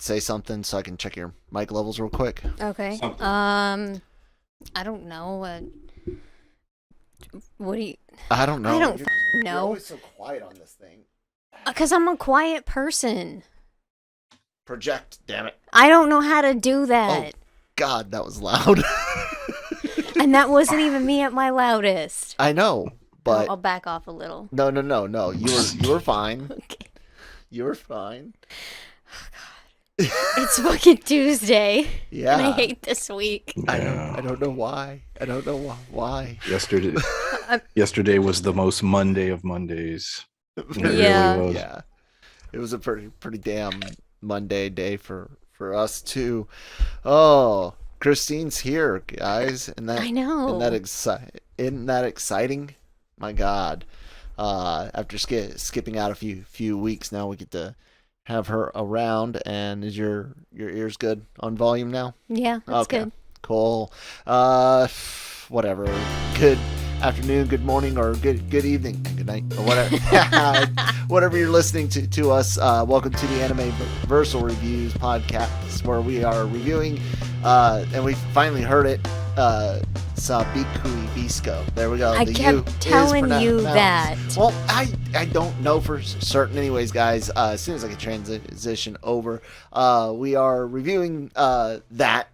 say something so I can check your mic levels real quick? Okay. Something. I don't know. What do you? I don't know. I don't You're know. always so quiet on this thing. Because I'm a quiet person. Project, damn it. I don't know how to do that. God, that was loud. And that wasn't even me at my loudest. I know, but I'll back off a little. no. You were fine. Okay. You were fine. It's fucking Tuesday. Yeah. And I hate this week. I don't know why. I don't know why. Yesterday was the most Monday of Mondays. It Yeah. really was. Yeah. It was a pretty damn Monday day for us too. Oh, Christine's here, guys. And I know. Isn't that exciting? My God. After skipping out a few weeks, now we get to have her around. And is your ears good on volume now? Yeah, that's Okay. good. Cool. Whatever. Good afternoon, good morning, or good evening, good night, or whatever. Whatever you're listening to us. Welcome to the Anime-Versal Reviews podcast, where we are reviewing, and we finally heard it, Sabikui Bisco. There we go. I The U kept is telling you pronounced. that. Well, I don't know for certain. Anyways, guys, as soon as I can transition over, we are reviewing that.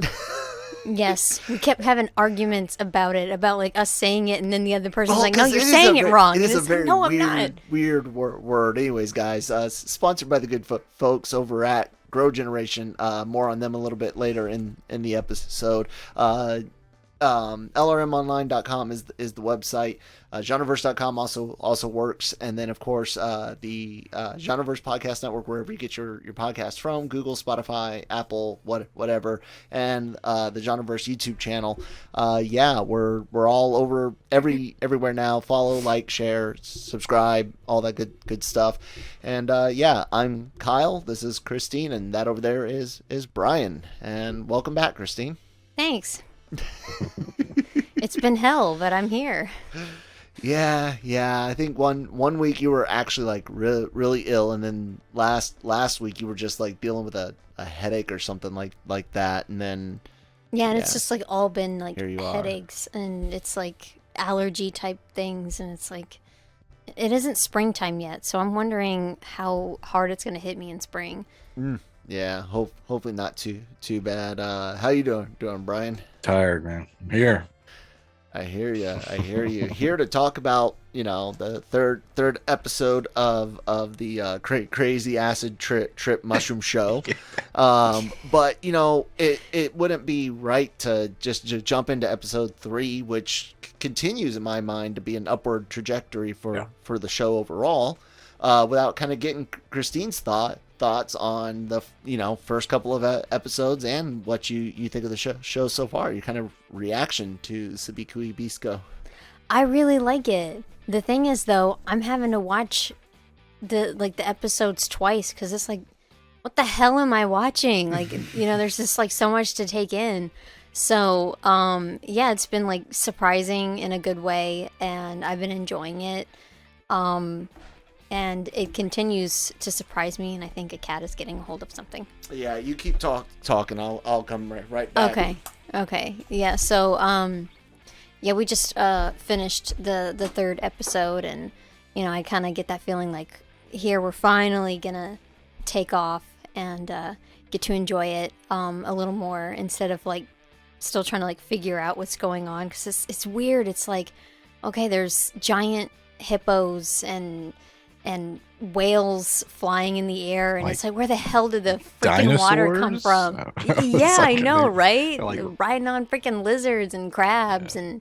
Yes, we kept having arguments about it, about like us saying it, and then the other person's Oh, like, "No, 'cause you're it is saying it wrong." It is And a it's very like, no, I'm not. weird word. Anyways, guys, sponsored by the good folks over at Grow Generation. More on them a little bit later in the episode. LRMonline.com is the website. Genreverse.com also works, and then of course the Genreverse Podcast Network, wherever you get your podcast from, Google, Spotify, Apple, whatever, and the Genreverse YouTube channel. Yeah, we're all over everywhere now. Follow, like, share, subscribe, all that good stuff. And yeah, I'm Kyle. This is Christine, and that over there is Brian. And welcome back, Christine. Thanks. It's been hell, but I'm here. Yeah. I think one week you were actually like really ill, and then last week you were just like dealing with a headache or something like that, and then Yeah, and it's just like all been like Here you are. headaches, and it's like allergy type things, and it's like it isn't springtime yet, so I'm wondering how hard it's gonna hit me in spring. yeah, hopefully not too bad. How you doing, Brian? Tired, man. I'm here. I hear you. Here to talk about, the third episode of the crazy acid trip mushroom show. But it wouldn't be right to just jump into episode 3, which continues in my mind to be an upward trajectory for the show overall, without kind of getting Christine's thoughts on the first couple of episodes and what you think of the show so far. Your kind of reaction to Sabikui Bisco. I really like it. The thing is, though, I'm having to watch the episodes twice because it's like, what the hell am I watching? Like, there's just like so much to take in. So, yeah, it's been like surprising in a good way, and I've been enjoying it. And it continues to surprise me, and I think a cat is getting a hold of something. Yeah, you keep talking. I'll come right back. Okay. Yeah. So, yeah, we just finished the third episode, and I kind of get that feeling like here we're finally gonna take off and get to enjoy it a little more instead of like still trying to like figure out what's going on, because it's weird. It's like, okay, there's giant hippos and whales flying in the air, and Like it's like, where the hell did the freaking water come dinosaurs? from? Yeah, I know, right? like- Riding on freaking lizards and crabs and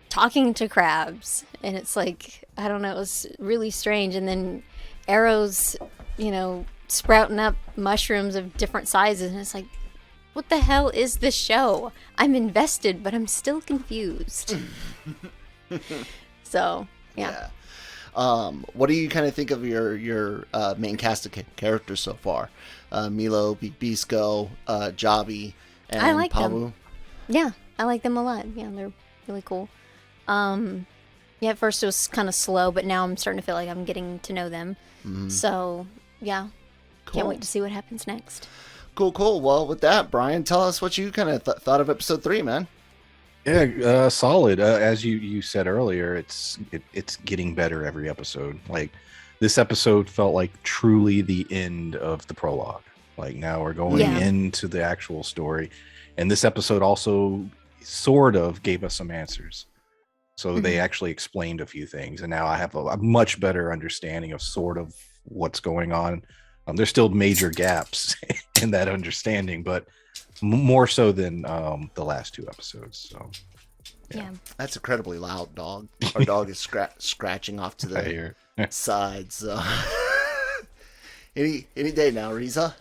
talking to crabs, and it's like, I don't know, it was really strange. And then arrows, sprouting up mushrooms of different sizes, and it's like, what the hell is this show? I'm invested, but I'm still confused. So, yeah. What do you kind of think of your main cast of characters so far? Milo, Bisco, Jabi, and I like Pamu. them. Yeah, I like them a lot. Yeah, they're really cool. Yeah, at first it was kind of slow, but now I'm starting to feel like I'm getting to know them. So, yeah. Can't Cool. wait to see what happens next. Cool. Well, with that, Brian, tell us what you kind of thought of episode 3, man. Yeah, solid. As you said earlier, it's getting better every episode. Like this episode felt like truly the end of the prologue. Like now we're going into the actual story, and this episode also sort of gave us some answers. So they actually explained a few things, and now I have a much better understanding of sort of what's going on. There's still major gaps in that understanding, but more so than the last 2 episodes. So Yeah. That's incredibly loud, dog. Our dog is scratching off to the side. So any day now, Riza.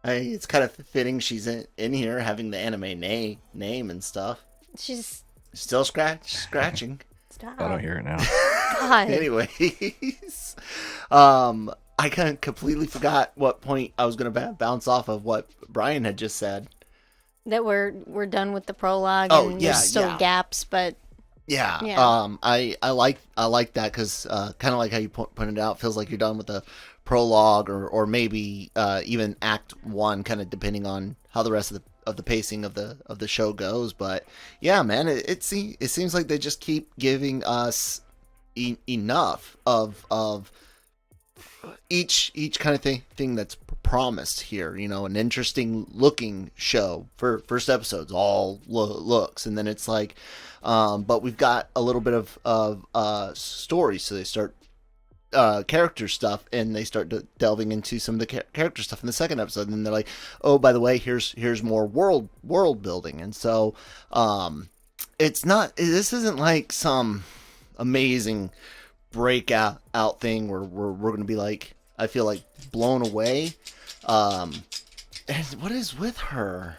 It's kind of fitting she's in here having the anime name and stuff. She's still scratching. Stop. I don't hear it now. God. Anyways, I kind of completely forgot what point I was going to bounce off of what Brian had just said. That we're done with the prologue and there's still gaps, but yeah. I like that because kind of like how you pointed out, feels like you're done with the prologue or maybe even act 1, kind of depending on how the rest of the pacing of the show goes. But yeah, man, it seems like they just keep giving us enough of each kind of thing that's promised here. You know, an interesting looking show for first episodes, all looks, and then it's like but we've got a little bit of story, so they start character stuff, and they start delving into some of the character stuff in the second episode, and then they're like, oh, by the way, here's more world building. And so this isn't like some amazing breakout thing where we're gonna be like, I feel like, blown away. And what is with her?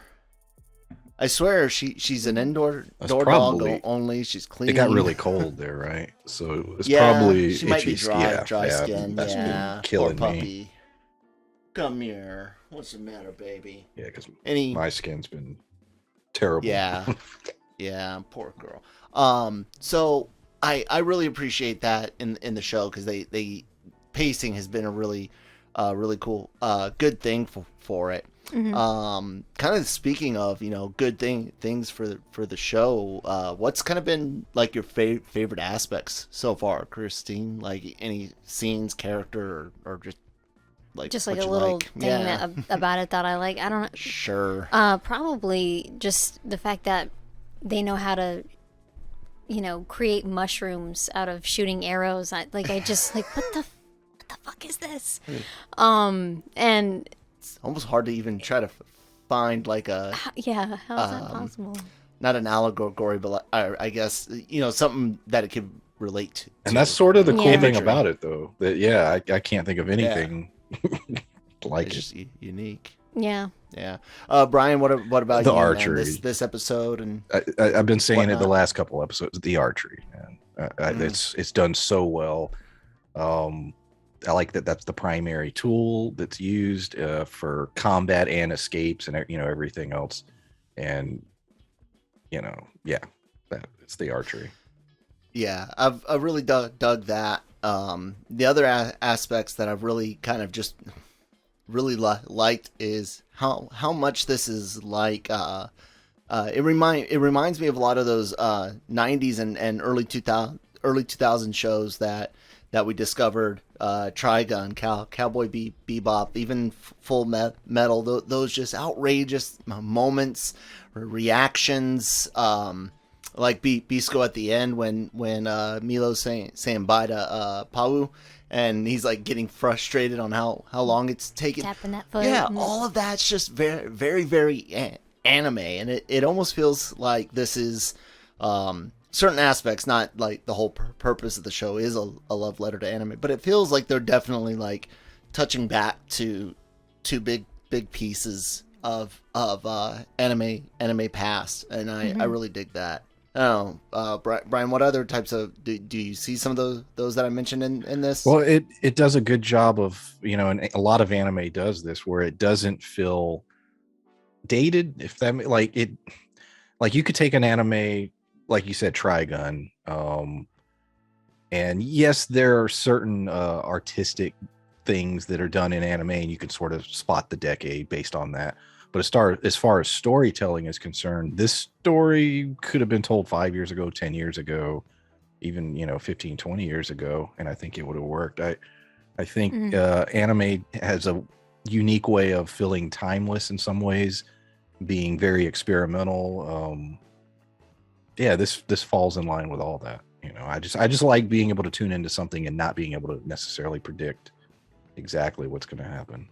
I swear she's an indoor dog only. She's clean. It got really cold there, right? So it's she probably might be dry skin. That's been Poor killing puppy. me. Come here. What's the matter, baby? Yeah, because my skin's been terrible. Yeah, poor girl. So I really appreciate that in the show, because they pacing has been a really cool good thing for it. Kind of speaking of, good things for the show, what's kind of been like your favorite aspects so far, Christine? Like any scenes, character, or just like a little thing about it that I like. I don't know. Sure. Probably just the fact that they know how to, create mushrooms out of shooting arrows. I just like, what the fuck is this? And it's almost hard to even try to find like a how is that possible? Not an allegory, but I guess something that it could relate to. And that's sort of the cool thing about it, though. That I can't think of anything like it's just unique. Yeah. Brian, what about the you, archery? This episode, and I've been saying it the last couple episodes. The archery, man, it's done so well. I like that. That's the primary tool that's used for combat and escapes, and everything else. And it's the archery. Yeah, I've really dug that. The other aspects that I've really kind of just really liked is how much this is like. It reminds me of a lot of those 90s and early 2000 shows that we discovered. Trigun, Cowboy Bebop, even Full Metal. Those just outrageous moments, reactions. Like Bisco at the end when Milo's saying bye to Pau, and he's like getting frustrated on how long it's taken. Tapping that foot. Yeah, all of that's just very, very, very anime, and it almost feels like this is certain aspects, not like the whole purpose of the show is a love letter to anime, but it feels like they're definitely like touching back to big pieces of anime past, and I really dig that. Oh, Brian, what other types of do you see some of those that I mentioned in this? Well, it does a good job of, and a lot of anime does this, where it doesn't feel dated. If that like you could take an anime, like you said, Trigun, and yes, there are certain artistic things that are done in anime, and you can sort of spot the decade based on that. But as far as storytelling is concerned, this story could have been told 5 years ago, 10 years ago, even 15, 20 years ago, and I think it would have worked. I think anime has a unique way of feeling timeless in some ways, being very experimental. Yeah, this falls in line with all that. I just like being able to tune into something and not being able to necessarily predict exactly what's going to happen.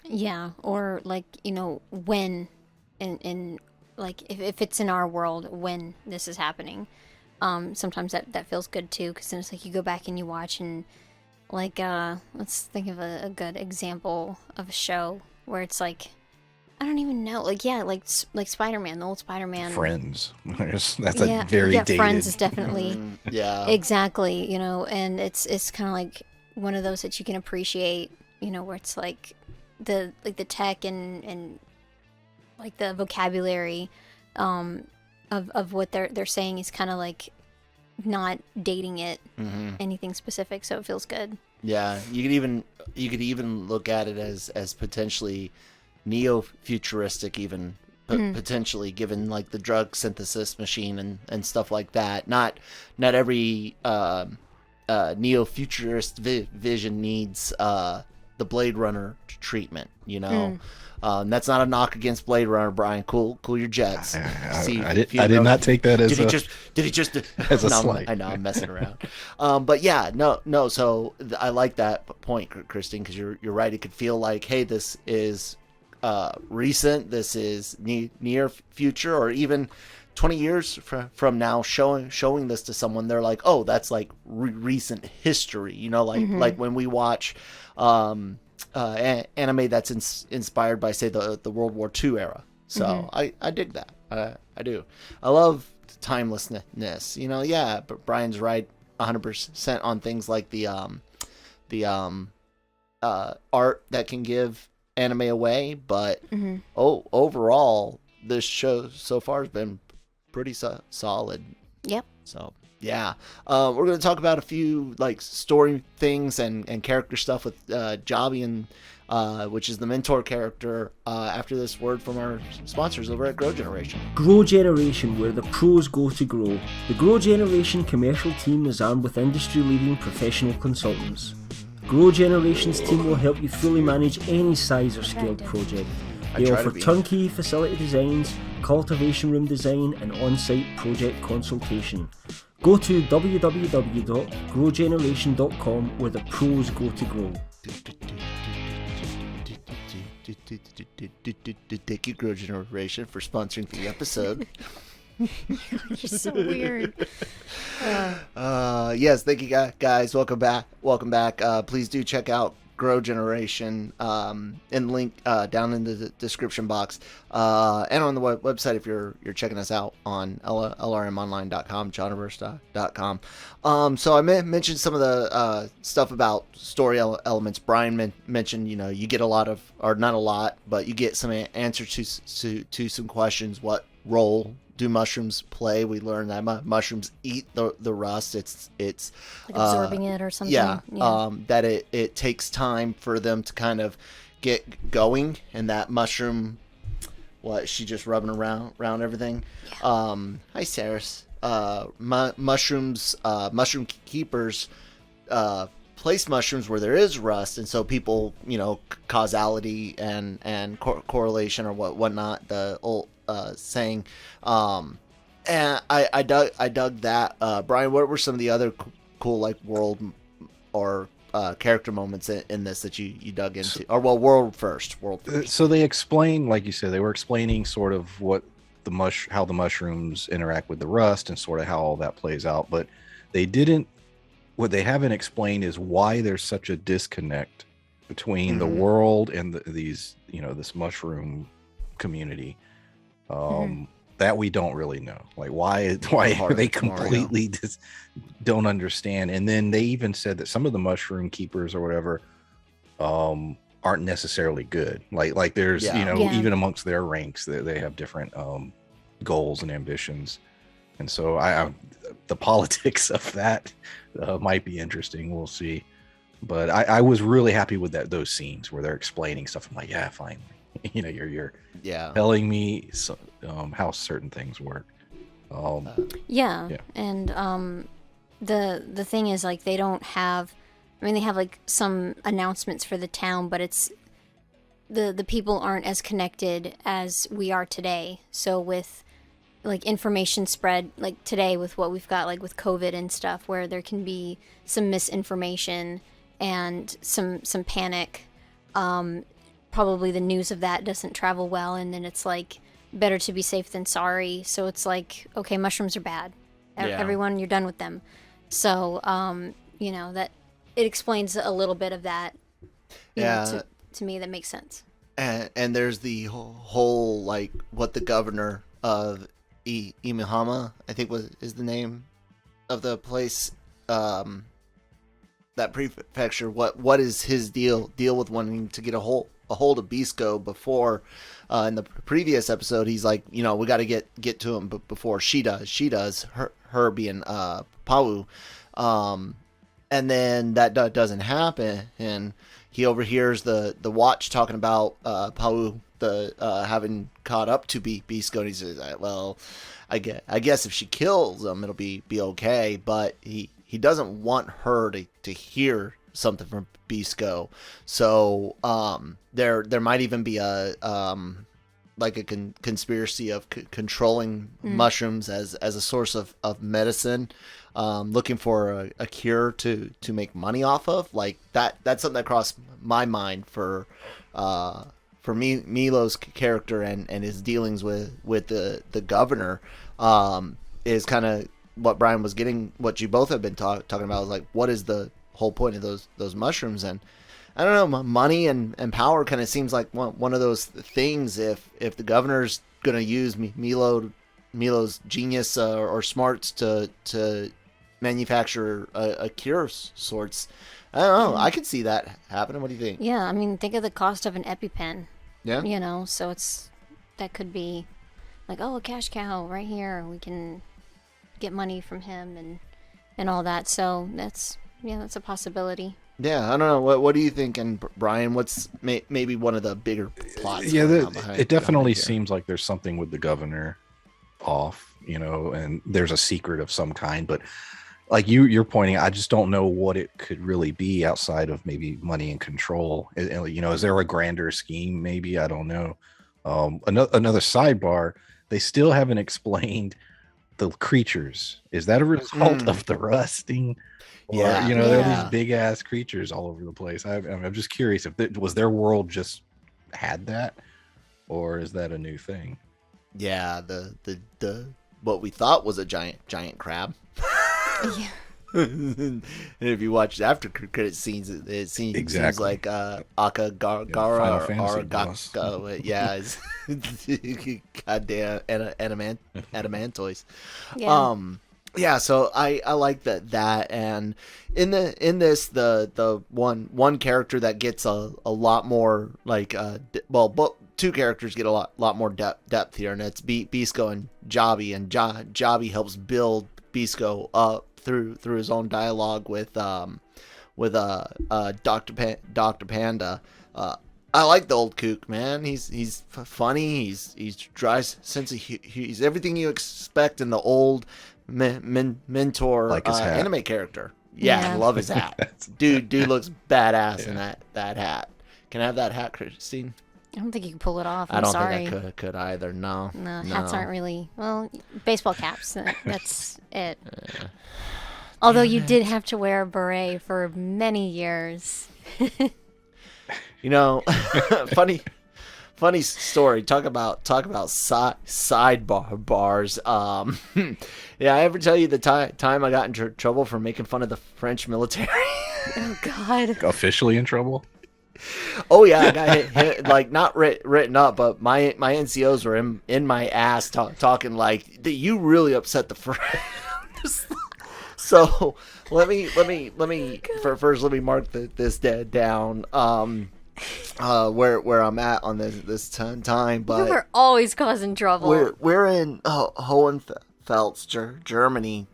Yeah, or like, when in like if it's in our world when this is happening. Sometimes that feels good too, because then it's like you go back and you watch, and like let's think of a good example of a show where it's like, I don't even know, like Spider-Man, the old Spider-Man. Friends. That's a very dated. Friends is definitely yeah, exactly, and it's kind of like one of those that you can appreciate, where it's like the tech and like the vocabulary of what they're saying is kind of like not dating it anything specific, so it feels good. Yeah, you could even look at it as potentially neo-futuristic, even potentially, given like the drug synthesis machine and stuff like that. Not every neo-futurist vision needs the Blade Runner treatment, that's not a knock against Blade Runner, Brian. Cool your jets. I did not take that as did he just as a slight. I know, I'm messing around. But yeah, no. So I like that point, Christine, because you're right. It could feel like, hey, this is recent. This is near future, or even 20 years from now, showing this to someone, they're like, oh, that's like recent history. Like when we watch anime that's inspired by, say, the World War II era. So I dig that. I do. I love timelessness. Yeah, but Brian's right 100% on things like the art that can give anime away. But overall, this show so far has been pretty solid. Yep. So yeah, we're going to talk about a few like story things and character stuff with Jabi, and which is the mentor character, after this word from our sponsors over at Grow Generation. Grow Generation, where the pros go to grow. The Grow Generation commercial team is armed with industry-leading professional consultants. Grow Generation's team will help you fully manage any size or scaled project. They offer turnkey facility designs, cultivation room design, and on-site project consultation. Go to www.growgeneration.com, where the pros go to grow. Thank you, Grow Generation, for sponsoring the episode. You're so weird. Yes, thank you guys. Welcome back. Please do check out Grow Generation, and link down in the description box, and on the website if you're checking us out on lrmonline.com, genreverse.com. So I mentioned some of the stuff about story elements. Brian mentioned, you get a lot of, or not a lot, but you get some answers to some questions. What role do mushrooms play? We learned that mushrooms eat the rust. It's like absorbing it or something. Yeah. That it takes time for them to kind of get going, and that mushroom, what, she just rubbing around everything. Yeah. Hi, Saris. Mushrooms, mushroom keepers place mushrooms where there is rust, and so people, causality and correlation or whatnot, the old saying, and I dug that. Brian, what were some of the other cool like world or character moments in this that you dug into? Or well, world first. So they explain, like you said, they were explaining sort of what how the mushrooms interact with the rust and sort of how all that plays out, but what they haven't explained is why there's such a disconnect between the world and these, this mushroom community. That we don't really know, like why are they completely just don't understand. And then they even said that some of the mushroom keepers or whatever aren't necessarily good, like there's even amongst their ranks they have different goals and ambitions, and so I the politics of that might be interesting. We'll see. But I was really happy with those scenes where they're explaining stuff. I'm like, yeah, finally. You're Yeah. telling me how certain things work. Yeah. Yeah. And the thing is, like, they don't have, I mean, they have like some announcements for the town, but it's the people aren't as connected as we are today. So with like information spread like today with what we've got like with COVID and stuff, where there can be some misinformation and some panic, probably the news of that doesn't travel well, and then it's like better to be safe than sorry. So it's like, okay, mushrooms are bad. Yeah. Everyone, you're done with them. So that it explains a little bit of that. To me, that makes sense. And there's the whole like what the governor of Imihama, I think is the name of the place, that prefecture. What is his deal with wanting to get a hold of Bisco before? In the previous episode, he's like, we got to get to him before she does. Her being Pau, and then that doesn't happen, and he overhears the watch talking about Pau having caught up to Bisco, and he says, well, I guess if she kills him, it'll be okay, but he doesn't want her to hear something from Bisco. So there might even be a like a conspiracy of controlling mushrooms as a source of medicine, looking for a cure to make money off of. Like that's something that crossed my mind for Milo's character and his dealings with the governor, is kind of what Brian was getting, what you both have been talking about, is like, what is the whole point of those mushrooms? And I don't know, money and power kind of seems like one of those things. If the governor's gonna use Milo's genius or smarts to manufacture a cure sorts, I don't know. I could see that happening. What do you think? Yeah, I mean, think of the cost of an EpiPen. Yeah. So that could be like, oh, a cash cow right here. We can get money from him and all that. So that's a possibility. Yeah, I don't know. What do you think? And Brian, what's maybe one of the bigger plots? Yeah, it definitely seems like there's something with the governor off, and there's a secret of some kind. But like you're pointing, I just don't know what it could really be outside of maybe money and control. Is there a grander scheme? Maybe, I don't know. Another sidebar: they still haven't explained the creatures. Is that a result of the rusting? Or, there are these big ass creatures all over the place. I'm just curious if was their world just had that, or is that a new thing? Yeah, the what we thought was a giant crab. Yeah. And if you watch the after credit scenes, it seems like Akagara Aragaka. Yeah, goddamn adamantoise. Yeah. Yeah, so I like that, and in this the one character that gets a lot more like two characters get a lot more depth here, and it's Bisco and Jabi, and Jabi helps build Bisco up through his own dialogue with Dr. Panda. I like the old kook, man. He's funny. He's dry sense of he's everything you expect in the old mentor like his hat. Anime character. Yeah, I love his hat. dude looks badass in that hat. Can I have that hat, Christine? I don't think you can pull it off. I don't sorry. think I could either. No, hats aren't really, well, baseball caps. That's it. Although you did have to wear a beret for many years. Funny story. Talk about sidebars. Yeah, I ever tell you the time I got in trouble for making fun of the French military? Oh God. Officially in trouble? Oh yeah, I got hit, like not written up, but my NCOs were in my ass talking like, you really upset the French. So let me first let me mark this down. Where I'm at on this time, but You were always causing trouble. we're in Hohenfels, Germany,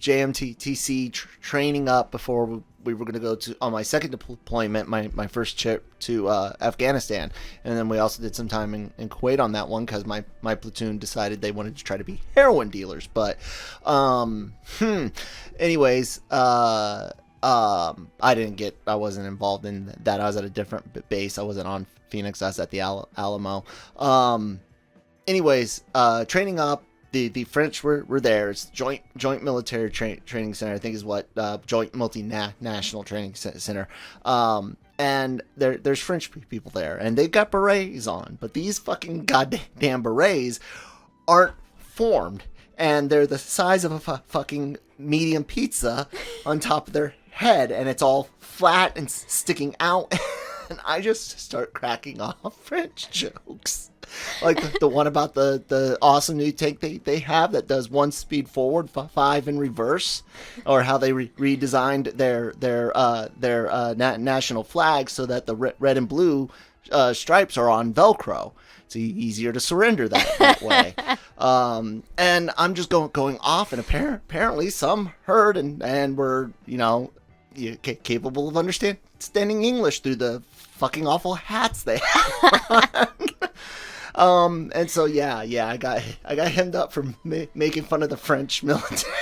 JMTC training up before we were going to go to on my second deployment, my first trip to Afghanistan, and then we also did some time in Kuwait on that one because my platoon decided they wanted to try to be heroin dealers. But anyways, I wasn't involved in that. I was at a different base. I wasn't on Phoenix. I was at the Alamo. Anyways, training up. The French were there. It's joint military training center, I think is what, joint multinational training center. And there's French people there, and they've got berets on, but these fucking goddamn berets aren't formed, and they're the size of a fucking medium pizza on top of their head, and it's all flat and sticking out. And I just start cracking off French jokes. Like the one about the awesome new tank they have that does 1 speed forward, 5 in reverse, or how they redesigned their national flag so that the red and blue stripes are on Velcro. It's easier to surrender that way. And I'm just going off, and apparently some heard and were capable of understanding English through the fucking awful hats they have. And so yeah, I got hemmed up for making fun of the French military.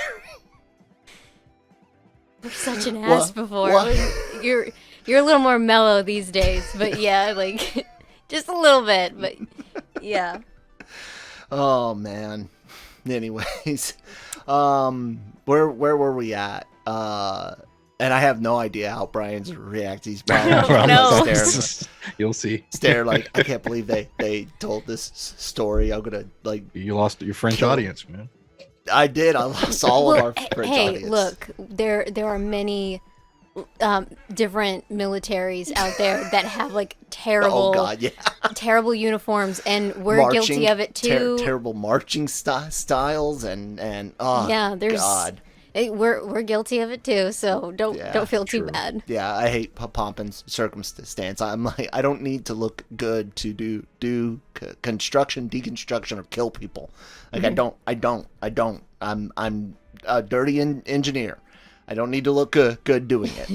You're such an ass before. You're a little more mellow these days, but yeah, like just a little bit, but yeah. Oh man. Anyways, where were we at? And I have no idea how Brian's react. He's probably staring. You'll see. Stare like, I can't believe they told this story. I'm gonna like. You lost your French audience, man. I did. I lost all of our French audience. Hey, look, there are many different militaries out there that have like terrible, terrible uniforms, and we're guilty of it too. Terrible marching styles and oh yeah, there's God. We're guilty of it too, so don't feel too bad. Yeah, I hate pomp and circumstance. I'm like, I don't need to look good to do construction, deconstruction, or kill people. Like I don't. I'm a dirty engineer. I don't need to look good doing it.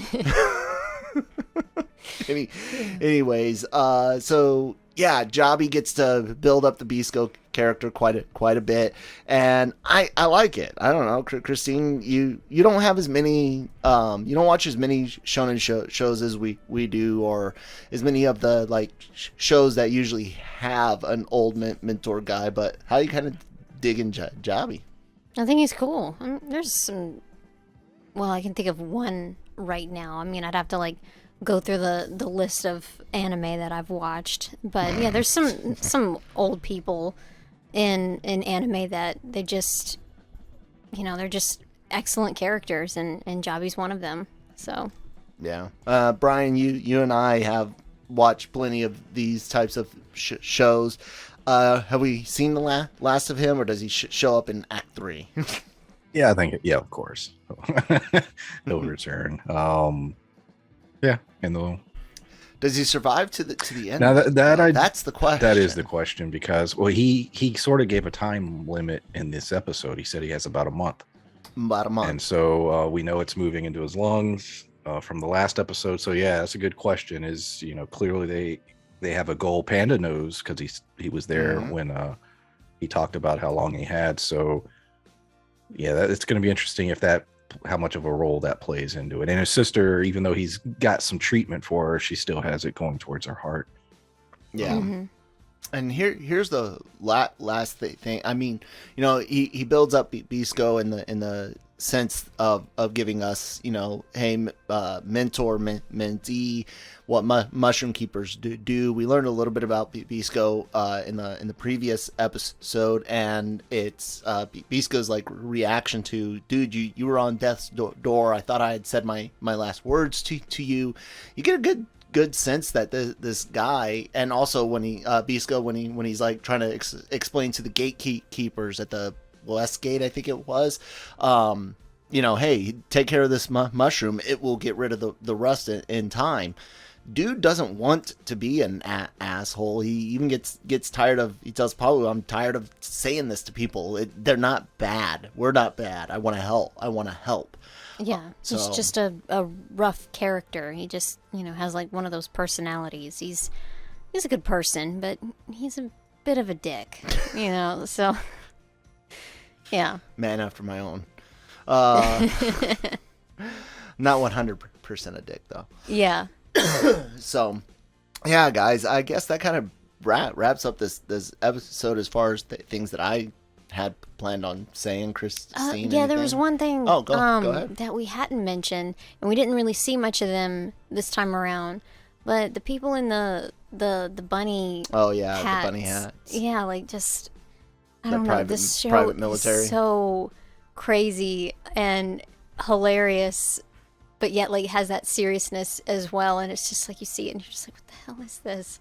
Anyways, so yeah, Jabi gets to build up the Bisco character quite a bit, and I like it. I don't know, Christine, you don't have as many, you don't watch as many shonen shows as we do, or as many of the like shows that usually have an old mentor guy. But how you kind of digging Jabi? I think he's cool. There's some. Well, I can think of one right now. I mean, I'd have to like go through the list of anime that I've watched, but yeah, there's some old people in anime that they just, they're just excellent characters, and Jabi's one of them. So yeah, Brian, you and I have watched plenty of these types of shows. Have we seen the last of him, or does he show up in Act 3? Yeah, I think of course he'll return. Yeah, and does he survive to the end? Now that's the question. That is the question, because he sort of gave a time limit in this episode. He said he has about a month. And so we know it's moving into his lungs from the last episode. So yeah, that's a good question. Is clearly they have a goal. Panda knows because he was there when he talked about how long he had. So yeah, it's going to be interesting how much of a role that plays into it. And his sister, even though he's got some treatment for her, she still has it going towards her heart. Yeah. And here's the last thing. I mean, he builds up Bisco in the sense of giving us, hey, mentor, mentee, what mushroom keepers do. We learned a little bit about Bisco in the previous episode, and it's Bisco's like reaction to, dude, you were on death's door. I thought I had said my last words to you. You get a good sense that this guy, and also when Bisco when he's like trying to explain to the gatekeepers at the West Gate, I think it was, hey, take care of this mushroom, it will get rid of the rust in time. dude doesn't want to be an asshole. He even gets tired of. He tells Paul, "I'm tired of saying this to people. They're not bad. We're not bad. I want to help. I want to help." Yeah, he's just a rough character. He just, has like one of those personalities. He's a good person, but he's a bit of a dick, so yeah. Man after my own. Not 100% a dick though. Yeah. So, yeah, guys, I guess that kind of wraps up this episode as far as things that I had planned on saying. Christine, yeah, there was one thing go ahead. that we hadn't mentioned, and we didn't really see much of them this time around, but the people in the bunny the bunny hats. hats. Yeah, like just, I The don't know, private- this show private military. is so crazy and hilarious, but yet like has that seriousness as well, and it's just like you see it and you're just like, what the hell is this?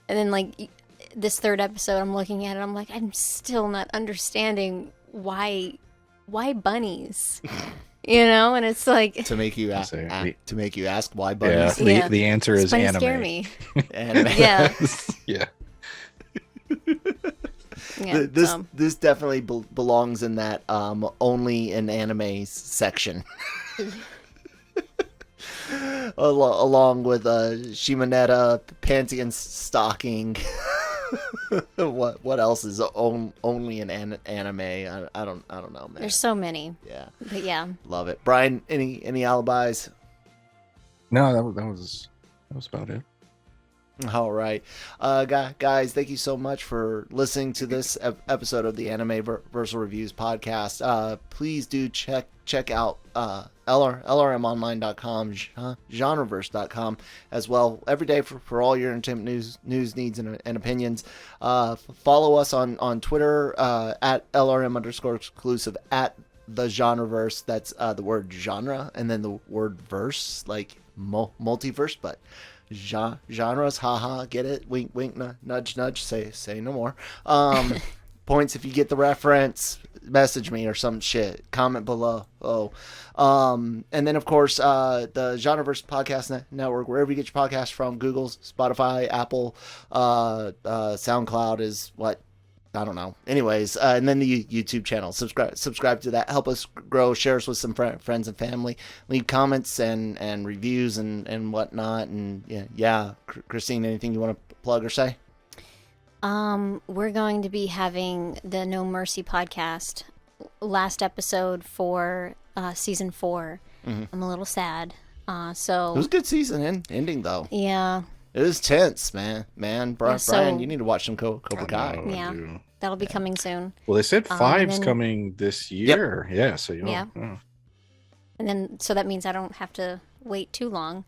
And then like this third episode, I'm looking at it, I'm like, I'm still not understanding why bunnies, and it's like, To make you ask why Yeah, bunnies. Yeah. the answer is bunnies anime. scare me. Anime. Yeah. Yeah. Yeah, This definitely belongs in that only in anime section. Along with Shimonetta, Panty and Stocking. What else is only in anime? I don't know, man. there's so many, Yeah, but yeah. love it. Brian, any alibis? No, that was about it. All right, guys, thank you so much for listening to this episode of the Anime-Versal Reviews podcast. Please do check out LRMonline.com, Genreverse.com as well. Every day for all your entertainment news needs and opinions. Follow us on Twitter at LRM_exclusive at the Genreverse. That's the word genre and then the word verse, like multiverse, but genres, haha, get it? Wink, wink, nudge, nudge. Say no more. Points if you get the reference. Message me or some shit. Comment below. And then of course the Genreverse Podcast Network, wherever you get your podcasts from. Google, Spotify, Apple, SoundCloud is what. I don't know. Anyways, and then the YouTube channel. Subscribe to that. Help us grow. Share us with some friends and family. Leave comments and reviews and whatnot. And yeah. Christine, anything you want to plug or say? We're going to be having the No Mercy podcast, last episode for season 4. Mm-hmm. I'm a little sad. It was So a good season ending though. yeah, It was tense, man. Brian, so- you need to watch some Cobra Kai. I Yeah. do. that'll be coming soon. Well, they said and 5's then- coming this year. Yeah, so Yeah. And then, so that means I don't have to wait too long.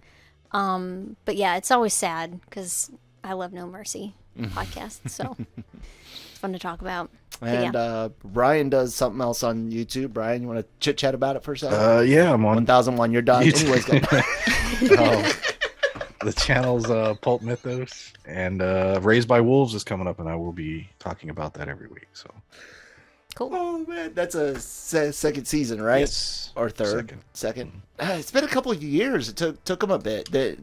But yeah, it's always sad because I love No Mercy podcast, so it's fun to talk about. But And Brian does something else on YouTube. Brian, you want to chit chat about it for a second? Yeah, I'm on 1001, you're done. YouTube. Anyways, go. The channel's PulpMythos, and Raised by Wolves is coming up, and I will be talking about that every week. So cool. Oh man, that's a second season, right? yes, Or third? Second. It's been a couple of years. It took them a bit. The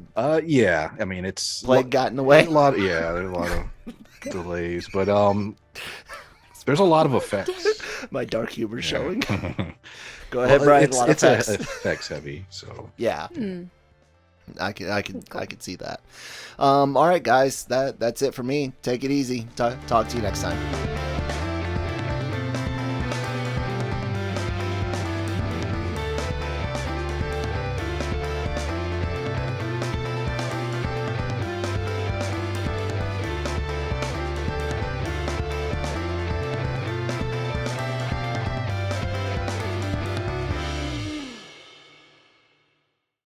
yeah. I mean, it's plague got in the way. there's a lot of delays, but there's a lot of effects. My dark humor showing. Well, Go ahead, Brian. It's, a lot of it's effects. effects heavy, so Yeah. Mm. I could see that. All right, guys. That's it for me. Take it easy. Talk to you next time.